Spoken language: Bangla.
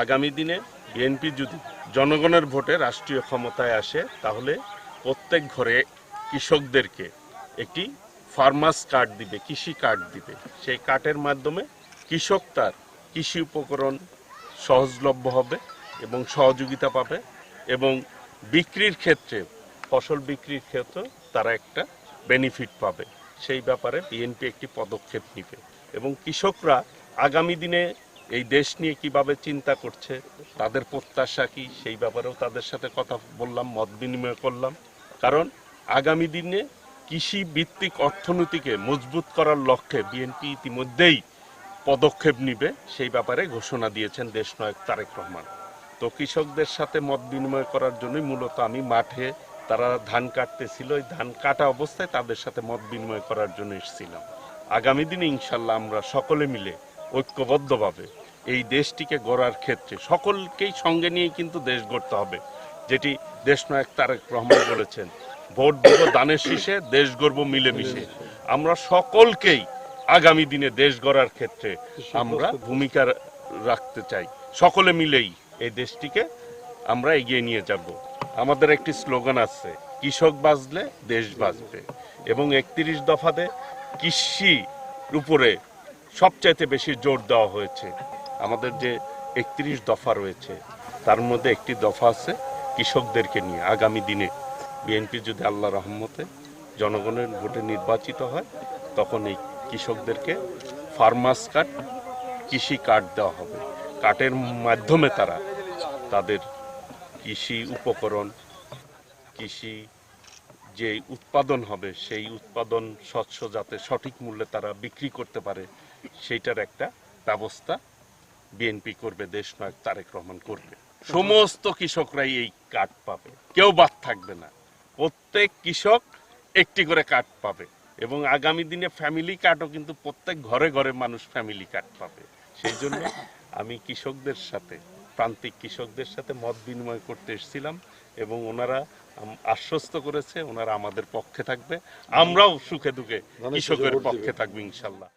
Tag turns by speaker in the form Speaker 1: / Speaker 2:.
Speaker 1: আগামী দিনে বিএনপি যদি জনগণের ভোটে রাষ্ট্রীয় ক্ষমতায় আসে তাহলে প্রত্যেক ঘরে কৃষকদেরকে একটি ফার্মার্স কার্ড দিবে, কৃষি কার্ড দিবে। সেই কার্ডের মাধ্যমে কৃষক তার কৃষি উপকরণ সহজলভ্য হবে এবং সহযোগিতা পাবে এবং বিক্রির ক্ষেত্রে ফসল বিক্রির ক্ষেত্রে তারা একটা বেনিফিট পাবে। সেই ব্যাপারে বিএনপি একটি পদক্ষেপ নেবে এবং কৃষকরা আগামী দিনে এই দেশ নিয়ে কিভাবে চিন্তা করছে, তাদের প্রত্যাশা কি, সেই ব্যাপারেও তাদের সাথে কথা বললাম, মত বিনিময় করলাম। কারণ আগামী দিনে কৃষি ভিত্তিক অর্থনীতিকে মজবুত করার লক্ষ্যে বিএনপি ইতিমধ্যেই পদক্ষেপ নিবে, সেই ব্যাপারে ঘোষণা দিয়েছেন দেশনায়ক তারেক রহমান। তো কৃষকদের সাথে মত বিনিময় করার জন্যই মূলত আমি মাঠে, তারা ধান কাটতেছিল, ওই ধান কাটা অবস্থায় তাদের সাথে মত বিনিময় করার জন্য এসেছিলাম। আগামী দিনে ইনশাল্লাহ আমরা সকলে মিলে ঐক্যবদ্ধভাবে এই দেশটিকে গড়ার ক্ষেত্রে সকলকেই সঙ্গে নিয়ে কিন্তু দেশ গড়তে হবে, যেটি দেশনায়ক তারেক রহমান বলেছেন, ভোট দেব দানের শীষে, দেশ গড়ব মিলেমিশে। আমরা সকলকেই আগামী দিনে দেশ গড়ার ক্ষেত্রে আমরা ভূমিকা রাখতে চাই। সকলে মিলেই এই দেশটিকে আমরা এগিয়ে নিয়ে যাব। আমাদের একটি স্লোগান আছে, কৃষক বাঁচলে দেশ বাঁচবে, এবং 31 দফাতে কৃষির উপরে সবচাইতে বেশি জোর দেওয়া হয়েছে। আমাদের যে 31 দফা রয়েছে তার মধ্যে একটি দফা আছে কৃষকদেরকে নিয়ে। আগামী দিনে বিএনপি যদি আল্লাহ রহমতে জনগণের ভোটে নির্বাচিত হয় তখন এই কৃষকদেরকে ফার্মার্স কার্ড, কৃষি কার্ড দেওয়া হবে। কার্ডের মাধ্যমে তারা তাদের কৃষি উপকরণ, কৃষি যে উৎপাদন হবে সেই উৎপাদন শস্য যাতে সঠিক মূল্যে তারা বিক্রি করতে পারে সেইটার একটা ব্যবস্থা বিএনপি করবে, দেশনায়ক তারেক রহমান করবে। সমস্ত কৃষকরাই এই কার্ড পাবে, কেউ বাদ থাকবে না। প্রত্যেক কৃষক একটি করে কার্ড পাবে এবং আগামী দিনে ফ্যামিলি কার্ডও কিন্তু প্রত্যেক ঘরে ঘরে মানুষ ফ্যামিলি কার্ড পাবে। সেই জন্য আমি কৃষকদের সাথে, প্রান্তিক কৃষকদের সাথে মত বিনিময় করতে এসেছিলাম এবং ওনারা আশ্বস্ত করেছে ওনারা আমাদের পক্ষে থাকবে, আমরাও সুখে দুঃখে কৃষকের পক্ষে থাকবো ইনশাল্লাহ।